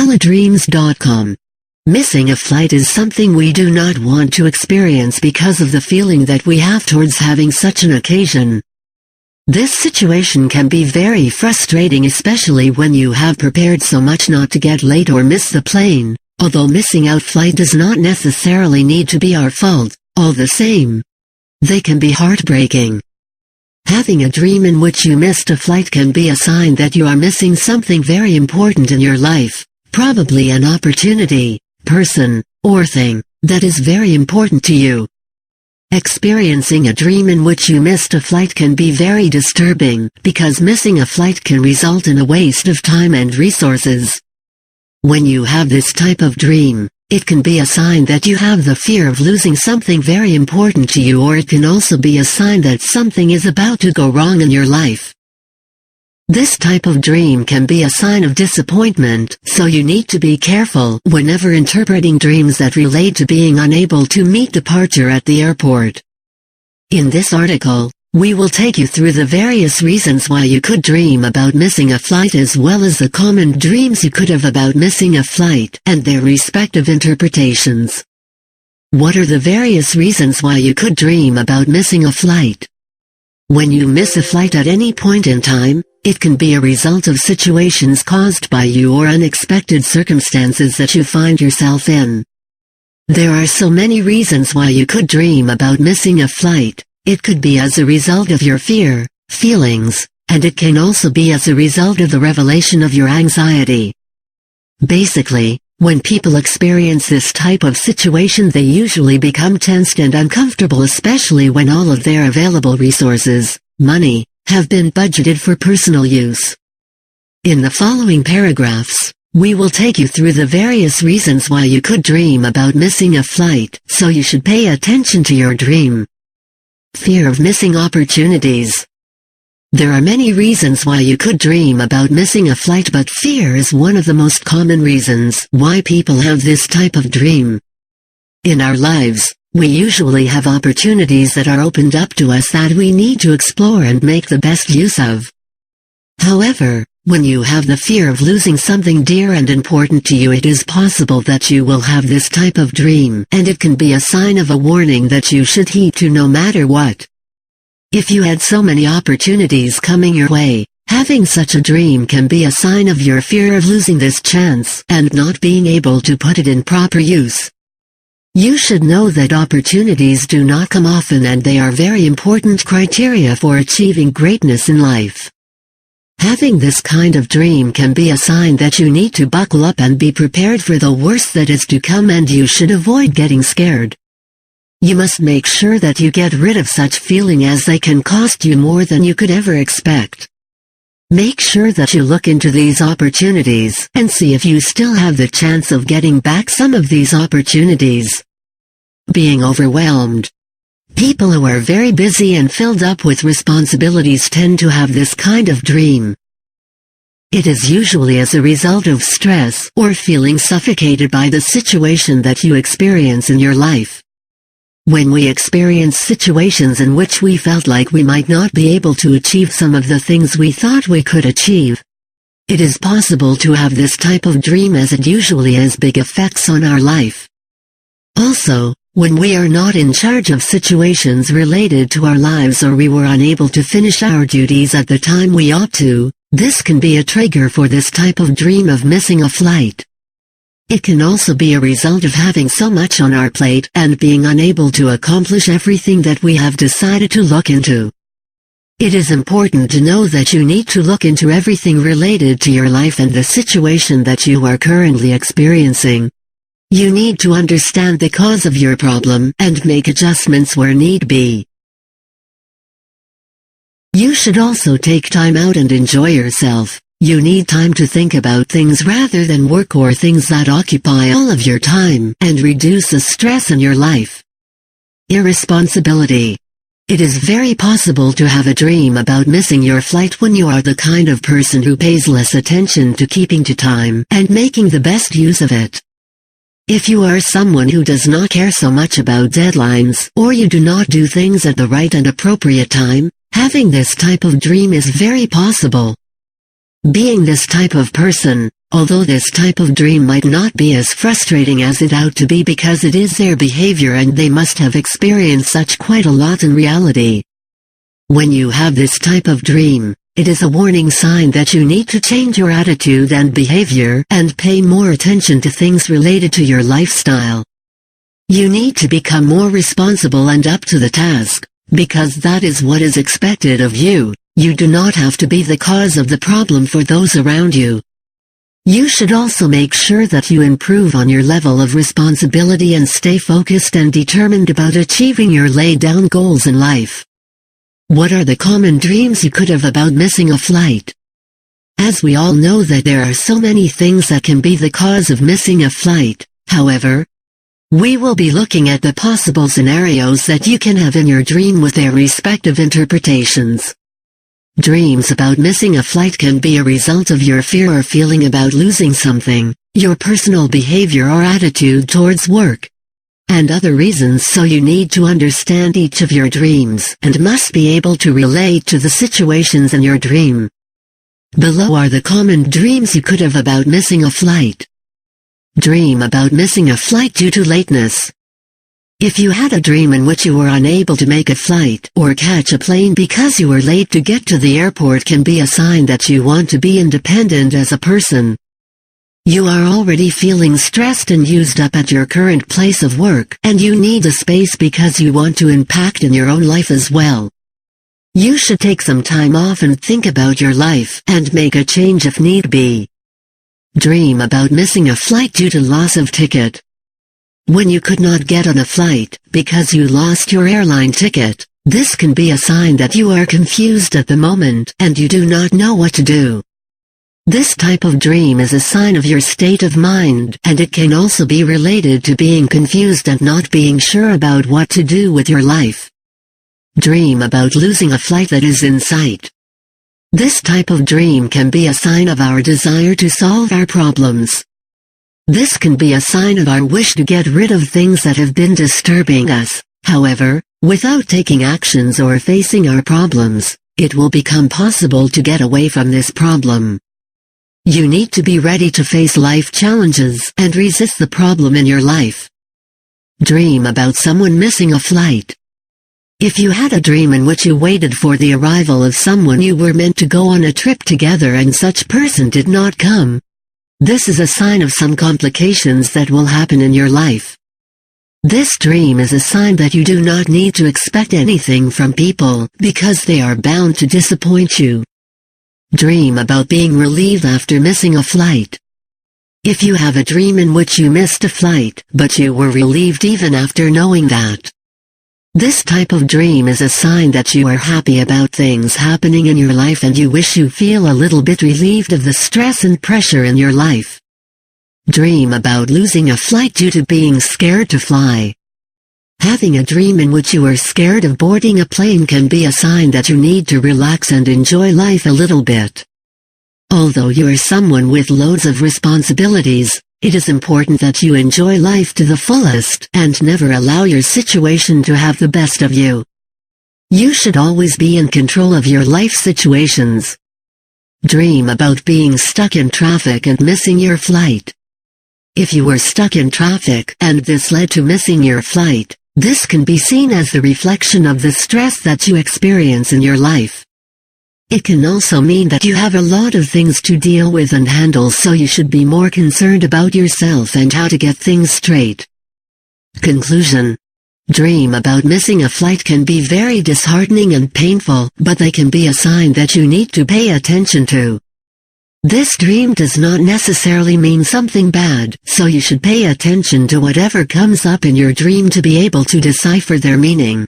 Teledreams.com. Missing a flight is something we do not want to experience because of the feeling that we have towards having such an occasion. This situation can be very frustrating, especially when you have prepared so much not to get late or miss the plane. Although missing out flight does not necessarily need to be our fault, all the same, they can be heartbreaking. Having a dream in which you missed a flight can be a sign that you are missing something very important in your life, probably an opportunity, person, or thing that is very important to you. Experiencing a dream in which you missed a flight can be very disturbing, because missing a flight can result in a waste of time and resources. When you have this type of dream, it can be a sign that you have the fear of losing something very important to you, or it can also be a sign that something is about to go wrong in your life. This type of dream can be a sign of disappointment, so you need to be careful whenever interpreting dreams that relate to being unable to meet departure at the airport. In this article, we will take you through the various reasons why you could dream about missing a flight, as well as the common dreams you could have about missing a flight and their respective interpretations. What are the various reasons why you could dream about missing a flight? When you miss a flight at any point in time, it can be a result of situations caused by you or unexpected circumstances that you find yourself in. There are so many reasons why you could dream about missing a flight. It could be as a result of your fear, feelings, and it can also be as a result of the revelation of your anxiety. Basically, when people experience this type of situation, they usually become tensed and uncomfortable, especially when all of their available resources, money, have been budgeted for personal use. In the following paragraphs, we will take you through the various reasons why you could dream about missing a flight, so you should pay attention to your dream. Fear of missing opportunities. There are many reasons why you could dream about missing a flight, but fear is one of the most common reasons why people have this type of dream. In our lives, we usually have opportunities that are opened up to us that we need to explore and make the best use of. However, when you have the fear of losing something dear and important to you, it is possible that you will have this type of dream, and it can be a sign of a warning that you should heed to no matter what. If you had so many opportunities coming your way, having such a dream can be a sign of your fear of losing this chance and not being able to put it in proper use. You should know that opportunities do not come often, and they are very important criteria for achieving greatness in life. Having this kind of dream can be a sign that you need to buckle up and be prepared for the worst that is to come, and you should avoid getting scared. You must make sure that you get rid of such feeling, as they can cost you more than you could ever expect. Make sure that you look into these opportunities and see if you still have the chance of getting back some of these opportunities. Being overwhelmed. People who are very busy and filled up with responsibilities tend to have this kind of dream. It is usually as a result of stress or feeling suffocated by the situation that you experience in your life. When we experience situations in which we felt like we might not be able to achieve some of the things we thought we could achieve, it is possible to have this type of dream, as it usually has big effects on our life. Also, when we are not in charge of situations related to our lives, or we were unable to finish our duties at the time we ought to, this can be a trigger for this type of dream of missing a flight. It can also be a result of having so much on our plate and being unable to accomplish everything that we have decided to look into. It is important to know that you need to look into everything related to your life and the situation that you are currently experiencing. You need to understand the cause of your problem and make adjustments where need be. You should also take time out and enjoy yourself. You need time to think about things rather than work or things that occupy all of your time, and reduce the stress in your life. Irresponsibility. It is very possible to have a dream about missing your flight when you are the kind of person who pays less attention to keeping to time and making the best use of it. If you are someone who does not care so much about deadlines, or you do not do things at the right and appropriate time, having this type of dream is very possible. Being this type of person, although this type of dream might not be as frustrating as it ought to be because it is their behavior and they must have experienced such quite a lot in reality. When you have this type of dream, it is a warning sign that you need to change your attitude and behavior and pay more attention to things related to your lifestyle. You need to become more responsible and up to the task, because that is what is expected of you. You do not have to be the cause of the problem for those around you. You should also make sure that you improve on your level of responsibility and stay focused and determined about achieving your laid-down goals in life. What are the common dreams you could have about missing a flight? As we all know that there are so many things that can be the cause of missing a flight, however, we will be looking at the possible scenarios that you can have in your dream with their respective interpretations. Dreams about missing a flight can be a result of your fear or feeling about losing something, your personal behavior or attitude towards work, and other reasons, so you need to understand each of your dreams and must be able to relate to the situations in your dream. Below are the common dreams you could have about missing a flight. Dream about missing a flight due to lateness. If you had a dream in which you were unable to make a flight or catch a plane because you were late to get to the airport, can be a sign that you want to be independent as a person. You are already feeling stressed and used up at your current place of work, and you need a space because you want to impact in your own life as well. You should take some time off and think about your life and make a change if need be. Dream about missing a flight due to loss of ticket. When you could not get on a flight because you lost your airline ticket, this can be a sign that you are confused at the moment and you do not know what to do. This type of dream is a sign of your state of mind, and it can also be related to being confused and not being sure about what to do with your life. Dream about losing a flight that is in sight. This type of dream can be a sign of our desire to solve our problems. This can be a sign of our wish to get rid of things that have been disturbing us. However, without taking actions or facing our problems, it will become possible to get away from this problem. You need to be ready to face life challenges and resist the problem in your life. Dream about someone missing a flight. If you had a dream in which you waited for the arrival of someone you were meant to go on a trip together and such person did not come, this is a sign of some complications that will happen in your life. This dream is a sign that you do not need to expect anything from people because they are bound to disappoint you. Dream about being relieved after missing a flight. If you have a dream in which you missed a flight, but you were relieved even after knowing that, this type of dream is a sign that you are happy about things happening in your life and you wish you feel a little bit relieved of the stress and pressure in your life. Dream about losing a flight due to being scared to fly. Having a dream in which you are scared of boarding a plane can be a sign that you need to relax and enjoy life a little bit. Although you are someone with loads of responsibilities, it is important that you enjoy life to the fullest and never allow your situation to have the best of you. You should always be in control of your life situations. Dream about being stuck in traffic and missing your flight. If you were stuck in traffic and this led to missing your flight, this can be seen as the reflection of the stress that you experience in your life. It can also mean that you have a lot of things to deal with and handle, so you should be more concerned about yourself and how to get things straight. Conclusion. Dream about missing a flight can be very disheartening and painful, but they can be a sign that you need to pay attention to. This dream does not necessarily mean something bad, so you should pay attention to whatever comes up in your dream to be able to decipher their meaning.